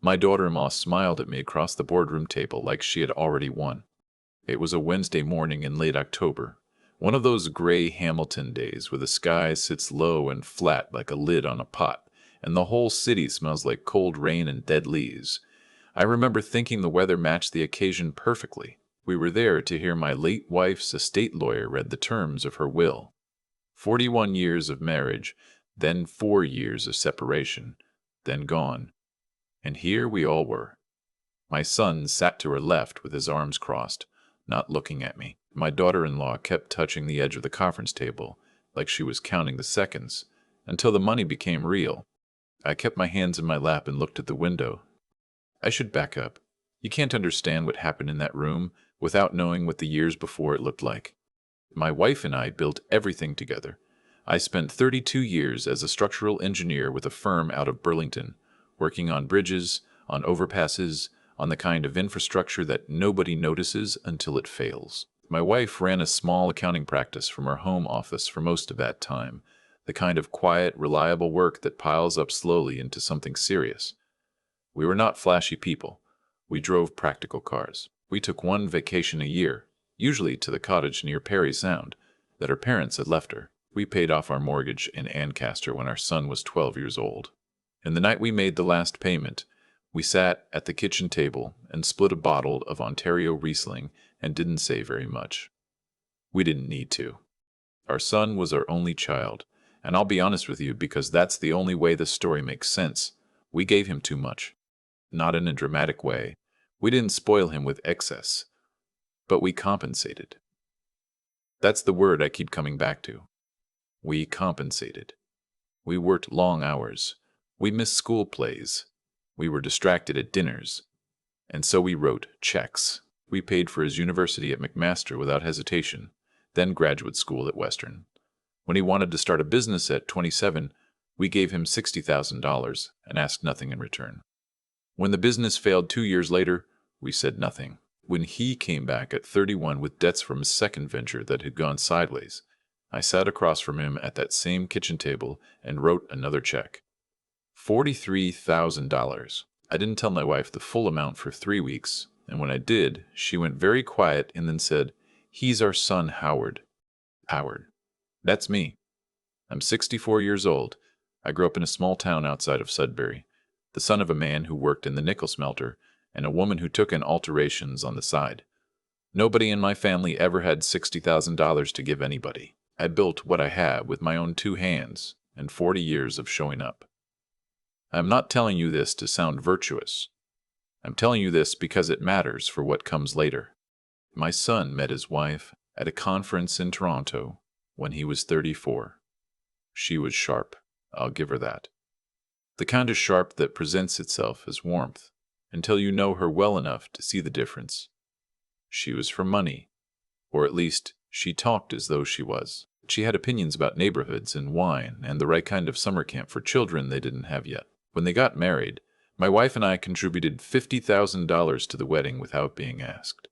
My daughter-in-law smiled at me across the boardroom table like she had already won. It was a Wednesday morning in late October, one of those gray Hamilton days where the sky sits low and flat like a lid on a pot, and the whole city smells like cold rain and dead leaves. I remember thinking the weather matched the occasion perfectly. We were there to hear my late wife's estate lawyer read the terms of her will. 41 years of marriage, then 4 years of separation, then gone. And here we all were. My son sat to her left with his arms crossed, not looking at me. My daughter-in-law kept touching the edge of the conference table, like she was counting the seconds, until the money became real. I kept my hands in my lap and looked at the window. I should back up. You can't understand what happened in that room without knowing what the years before it looked like. My wife and I built everything together. I spent 32 years as a structural engineer with a firm out of Burlington, working on bridges, on overpasses, on the kind of infrastructure that nobody notices until it fails. My wife ran a small accounting practice from her home office for most of that time, the kind of quiet, reliable work that piles up slowly into something serious. We were not flashy people. We drove practical cars. We took one vacation a year, usually to the cottage near Perry Sound, that her parents had left her. We paid off our mortgage in Ancaster when our son was 12 years old. And the night we made the last payment, we sat at the kitchen table and split a bottle of Ontario Riesling and didn't say very much. We didn't need to. Our son was our only child, and I'll be honest with you because that's the only way this story makes sense. We gave him too much. Not in a dramatic way. We didn't spoil him with excess, but we compensated. That's the word I keep coming back to. We compensated. We worked long hours. We missed school plays. We were distracted at dinners. And so we wrote checks. We paid for his university at McMaster without hesitation, then graduate school at Western. When he wanted to start a business at 27, we gave him $60,000 and asked nothing in return. When the business failed 2 years later, we said nothing. When he came back at 31 with debts from his second venture that had gone sideways, I sat across from him at that same kitchen table and wrote another check. $43,000. I didn't tell my wife the full amount for 3 weeks, and when I did, she went very quiet and then said, "He's our son, Howard." Howard. That's me. I'm 64 years old. I grew up in a small town outside of Sudbury, the son of a man who worked in the nickel smelter and a woman who took in alterations on the side. Nobody in my family ever had $60,000 to give anybody. I built what I have with my own 2 hands and 40 years of showing up. I'm not telling you this to sound virtuous. I'm telling you this because it matters for what comes later. My son met his wife at a conference in Toronto when he was 34. She was sharp, I'll give her that. The kind of sharp that presents itself as warmth until you know her well enough to see the difference. She was for money, or at least she talked as though she was. She had opinions about neighborhoods and wine and the right kind of summer camp for children they didn't have yet. When they got married, my wife and I contributed $50,000 to the wedding without being asked,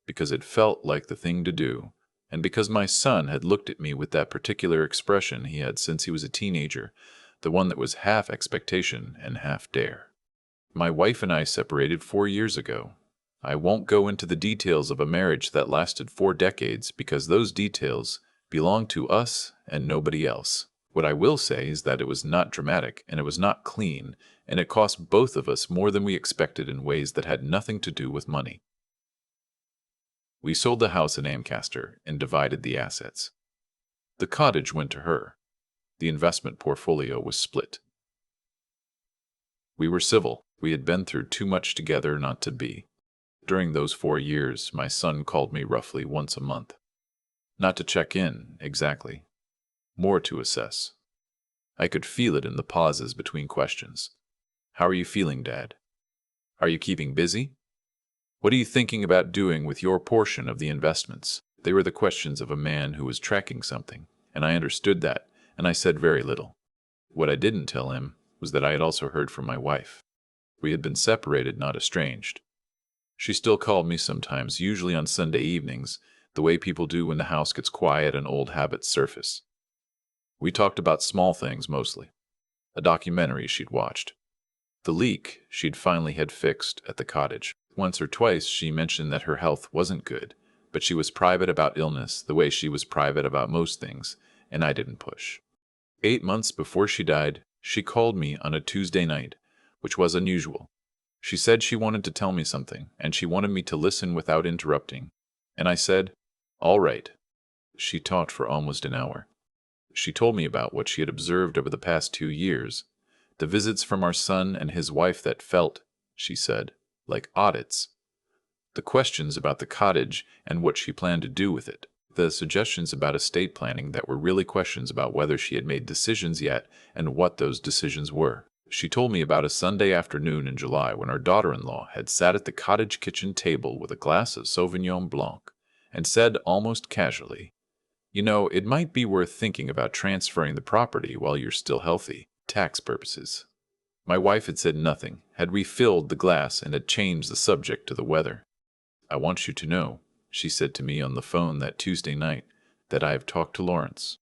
because it felt like the thing to do, and because my son had looked at me with that particular expression he had since he was a teenager, the one that was half expectation and half dare. My wife and I separated 4 years ago. I won't go into the details of a marriage that lasted 4 decades because those details belong to us and nobody else. What I will say is that it was not dramatic and it was not clean, and it cost both of us more than we expected in ways that had nothing to do with money. We sold the house in Ancaster and divided the assets. The cottage went to her. The investment portfolio was split. We were civil. We had been through too much together not to be. During those 4 years, my son called me roughly once a month. Not to check in, exactly. More to assess. I could feel it in the pauses between questions. How are you feeling, Dad? Are you keeping busy? What are you thinking about doing with your portion of the investments? They were the questions of a man who was tracking something, and I understood that, and I said very little. What I didn't tell him was that I had also heard from my wife. We had been separated, not estranged. She still called me sometimes, usually on Sunday evenings, the way people do when the house gets quiet and old habits surface. We talked about small things mostly. A documentary she'd watched. The leak she'd finally had fixed at the cottage. Once or twice she mentioned that her health wasn't good, but she was private about illness the way she was private about most things, and I didn't push. 8 months before she died, she called me on a Tuesday night, which was unusual. She said she wanted to tell me something, and she wanted me to listen without interrupting. And I said, "All right." She talked for almost an hour. She told me about what she had observed over the past 2 years, the visits from our son and his wife that felt, she said, like audits, the questions about the cottage and what she planned to do with it, the suggestions about estate planning that were really questions about whether she had made decisions yet and what those decisions were. She told me about a Sunday afternoon in July when our daughter-in-law had sat at the cottage kitchen table with a glass of Sauvignon Blanc and said almost casually, "You know, it might be worth thinking about transferring the property while you're still healthy, tax purposes." My wife had said nothing, had refilled the glass, and had changed the subject to the weather. "I want you to know," she said to me on the phone that Tuesday night, "that I have talked to Lawrence."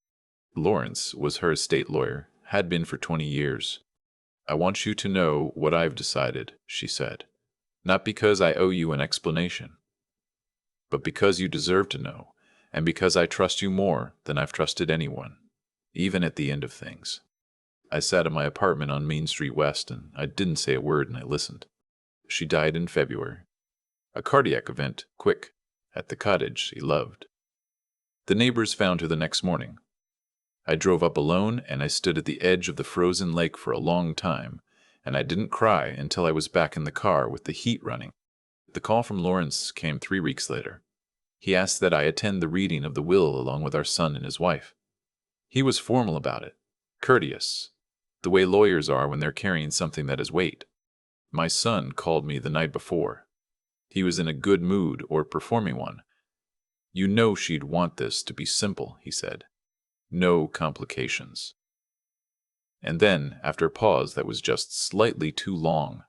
Lawrence was her estate lawyer, had been for 20 years. "I want you to know what I've decided," she said. "Not because I owe you an explanation, but because you deserve to know, and because I trust you more than I've trusted anyone, even at the end of things." I sat in my apartment on Main Street West, and I didn't say a word, and I listened. She died in February. A cardiac event, quick, at the cottage she loved. The neighbors found her the next morning. I drove up alone, and I stood at the edge of the frozen lake for a long time, and I didn't cry until I was back in the car with the heat running. The call from Lawrence came 3 weeks later. He asked that I attend the reading of the will along with our son and his wife. He was formal about it, courteous, the way lawyers are when they're carrying something that has weight. My son called me the night before. He was in a good mood, or performing one. "You know she'd want this to be simple," he said. "No complications." And then, after a pause that was just slightly too long,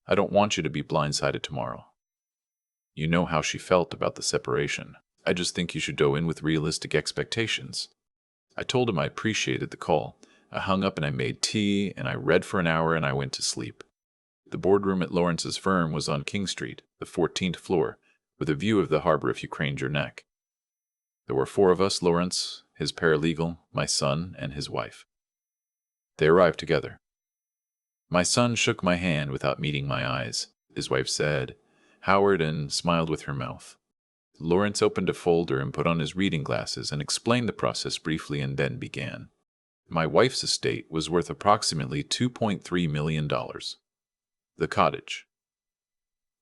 "I don't want you to be blindsided tomorrow. You know how she felt about the separation. I just think you should go in with realistic expectations." I told him I appreciated the call. I hung up and I made tea, and I read for an hour, and I went to sleep. The boardroom at Lawrence's firm was on King Street, the 14th floor, with a view of the harbor if you craned your neck. There were 4 of us: Lawrence, his paralegal, my son, and his wife. They arrived together. My son shook my hand without meeting my eyes. His wife said, "Howard," and smiled with her mouth. Lawrence opened a folder and put on his reading glasses and explained the process briefly, and then began. My wife's estate was worth approximately $2.3 million. The cottage.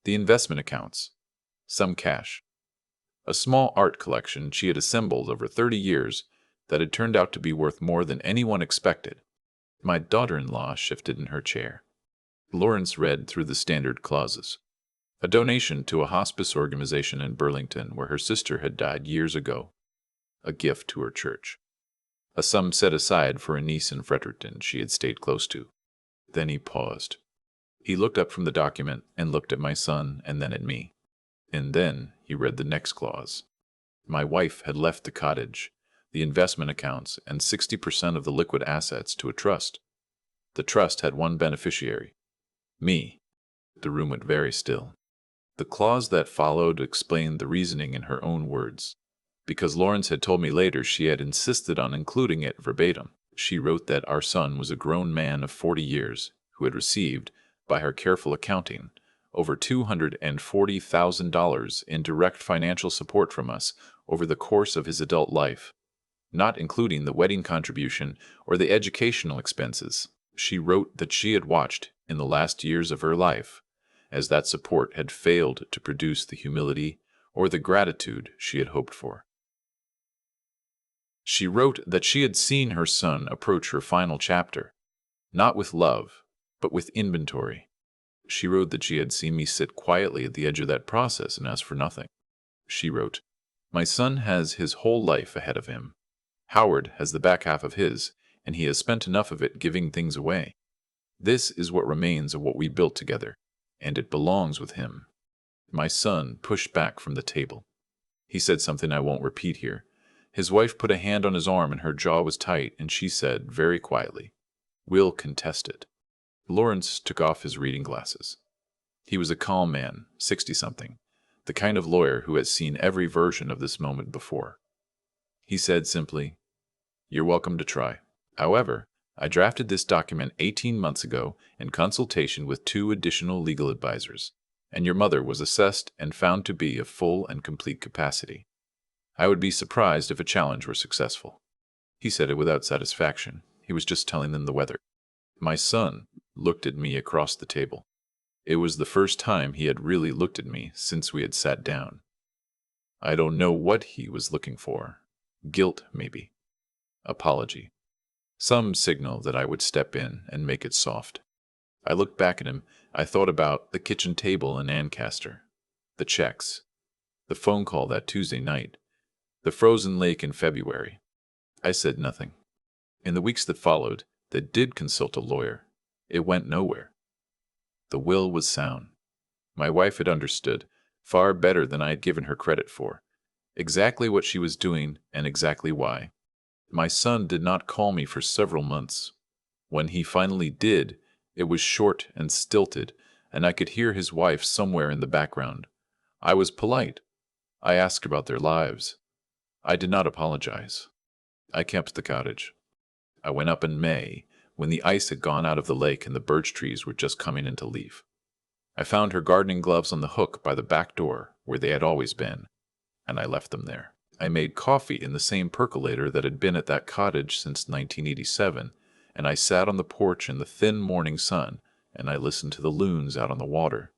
The investment accounts. Some cash. A small art collection she had assembled over 30 years that had turned out to be worth more than anyone expected. My daughter-in-law shifted in her chair. Lawrence read through the standard clauses. A donation to a hospice organization in Burlington where her sister had died years ago. A gift to her church. A sum set aside for a niece in Fredericton she had stayed close to. Then he paused. He looked up from the document and looked at my son and then at me. And then he read the next clause. My wife had left the cottage, the investment accounts, and 60% of the liquid assets to a trust. The trust had one beneficiary. Me. The room went very still. The clause that followed explained the reasoning in her own words. Because Lawrence had told me later she had insisted on including it verbatim. She wrote that our son was a grown man of 40 years who had received, by her careful accounting, over $240,000 in direct financial support from us over the course of his adult life, not including the wedding contribution or the educational expenses. She wrote that she had watched, in the last years of her life, as that support had failed to produce the humility or the gratitude she had hoped for. She wrote that she had seen her son approach her final chapter, not with love, but with inventory. She wrote that she had seen me sit quietly at the edge of that process and ask for nothing. She wrote, "My son has his whole life ahead of him. Howard has the back half of his, and he has spent enough of it giving things away. This is what remains of what we built together, and it belongs with him." My son pushed back from the table. He said something I won't repeat here. His wife put a hand on his arm, and her jaw was tight, and she said, very quietly, "We'll contest it." Lawrence took off his reading glasses. He was a calm man, 60-something, the kind of lawyer who has seen every version of this moment before. He said simply, "You're welcome to try. However, I drafted this document 18 months ago in consultation with 2 additional legal advisors, and your mother was assessed and found to be of full and complete capacity. I would be surprised if a challenge were successful." He said it without satisfaction. He was just telling them the weather. My son looked at me across the table. It was the first time he had really looked at me since we had sat down. I don't know what he was looking for. Guilt, maybe. Apology. Some signal that I would step in and make it soft. I looked back at him. I thought about the kitchen table in Ancaster, the checks, the phone call that Tuesday night, the frozen lake in February. I said nothing. In the weeks that followed, that did consult a lawyer, it went nowhere. The will was sound. My wife had understood, far better than I had given her credit for, exactly what she was doing and exactly why. My son did not call me for several months. When he finally did, it was short and stilted, and I could hear his wife somewhere in the background. I was polite. I asked about their lives. I did not apologize. I kept the cottage. I went up in May, when the ice had gone out of the lake and the birch trees were just coming into leaf. I found her gardening gloves on the hook by the back door, where they had always been, and I left them there. I made coffee in the same percolator that had been at that cottage since 1987, and I sat on the porch in the thin morning sun, and I listened to the loons out on the water.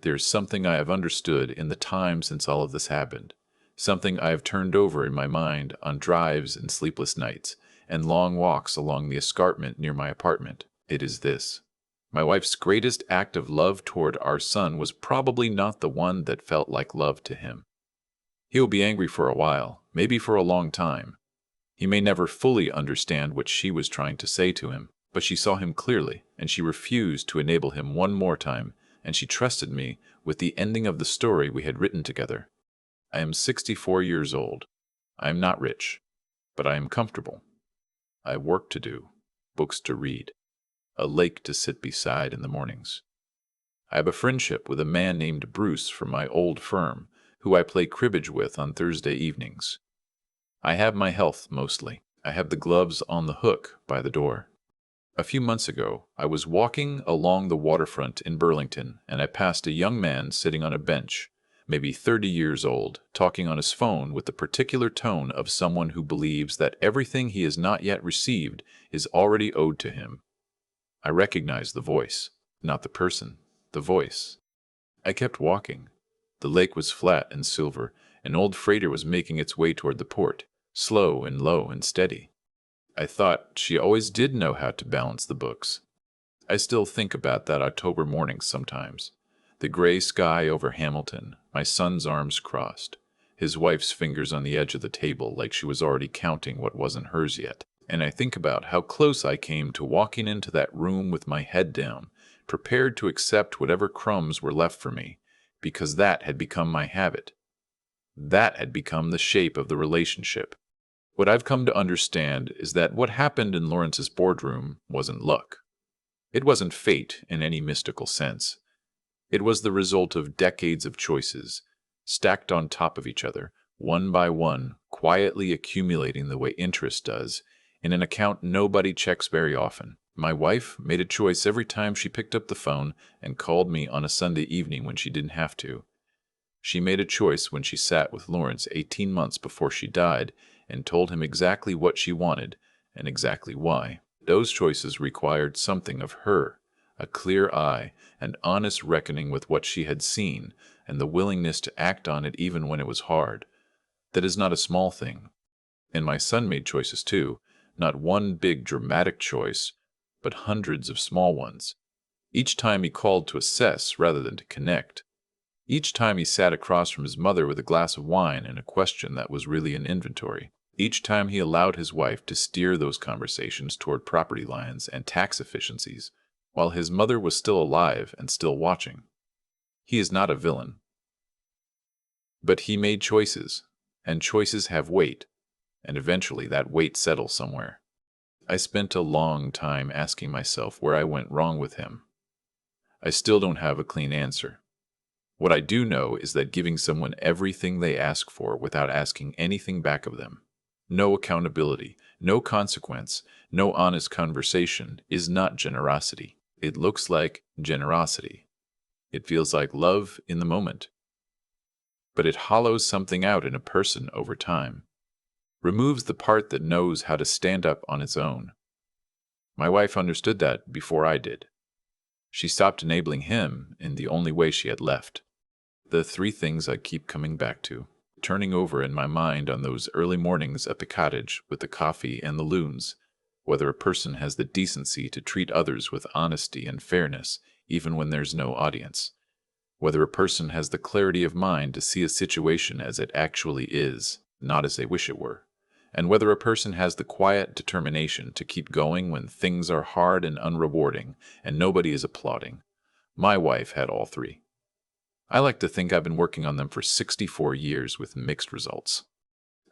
There's something I have understood in the time since all of this happened, something I have turned over in my mind on drives and sleepless nights, and long walks along the escarpment near my apartment. It is this. My wife's greatest act of love toward our son was probably not the one that felt like love to him. He will be angry for a while, maybe for a long time. He may never fully understand what she was trying to say to him, but she saw him clearly, and she refused to enable him one more time, and she trusted me with the ending of the story we had written together. I am 64 years old. I am not rich, but I am comfortable. I have work to do, books to read, a lake to sit beside in the mornings. I have a friendship with a man named Bruce from my old firm, who I play cribbage with on Thursday evenings. I have my health, mostly. I have the gloves on the hook by the door. A few months ago, I was walking along the waterfront in Burlington, and I passed a young man sitting on a bench, maybe 30 years old, talking on his phone with the particular tone of someone who believes that everything he has not yet received is already owed to him. I recognized the voice, not the person, the voice. I kept walking. The lake was flat and silver. An old freighter was making its way toward the port, slow and low and steady. I thought she always did know how to balance the books. I still think about that October morning sometimes. The gray sky over Hamilton, my son's arms crossed, his wife's fingers on the edge of the table like she was already counting what wasn't hers yet. And I think about how close I came to walking into that room with my head down, prepared to accept whatever crumbs were left for me, because that had become my habit. That had become the shape of the relationship. What I've come to understand is that what happened in Lawrence's boardroom wasn't luck. It wasn't fate in any mystical sense. It was the result of decades of choices, stacked on top of each other, one by one, quietly accumulating the way interest does, in an account nobody checks very often. My wife made a choice every time she picked up the phone and called me on a Sunday evening when she didn't have to. She made a choice when she sat with Lawrence 18 months before she died and told him exactly what she wanted and exactly why. Those choices required something of her, a clear eye, an honest reckoning with what she had seen, and the willingness to act on it even when it was hard. That is not a small thing. And my son made choices too, not one big dramatic choice, but hundreds of small ones. Each time he called to assess rather than to connect. Each time he sat across from his mother with a glass of wine and a question that was really an inventory. Each time he allowed his wife to steer those conversations toward property lines and tax efficiencies, while his mother was still alive and still watching. He is not a villain. But he made choices, and choices have weight, and eventually that weight settles somewhere. I spent a long time asking myself where I went wrong with him. I still don't have a clean answer. What I do know is that giving someone everything they ask for without asking anything back of them, no accountability, no consequence, no honest conversation, is not generosity. It looks like generosity. It feels like love in the moment. But it hollows something out in a person over time, removes the part that knows how to stand up on its own. My wife understood that before I did. She stopped enabling him in the only way she had left. The three things I keep coming back to, turning over in my mind on those early mornings at the cottage with the coffee and the loons, whether a person has the decency to treat others with honesty and fairness even when there's no audience, whether a person has the clarity of mind to see a situation as it actually is, not as they wish it were, and whether a person has the quiet determination to keep going when things are hard and unrewarding and nobody is applauding. My wife had all three. I like to think I've been working on them for 64 years with mixed results.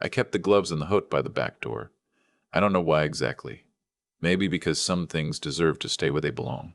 I kept the gloves and the hood by the back door. I don't know why exactly. Maybe because some things deserve to stay where they belong.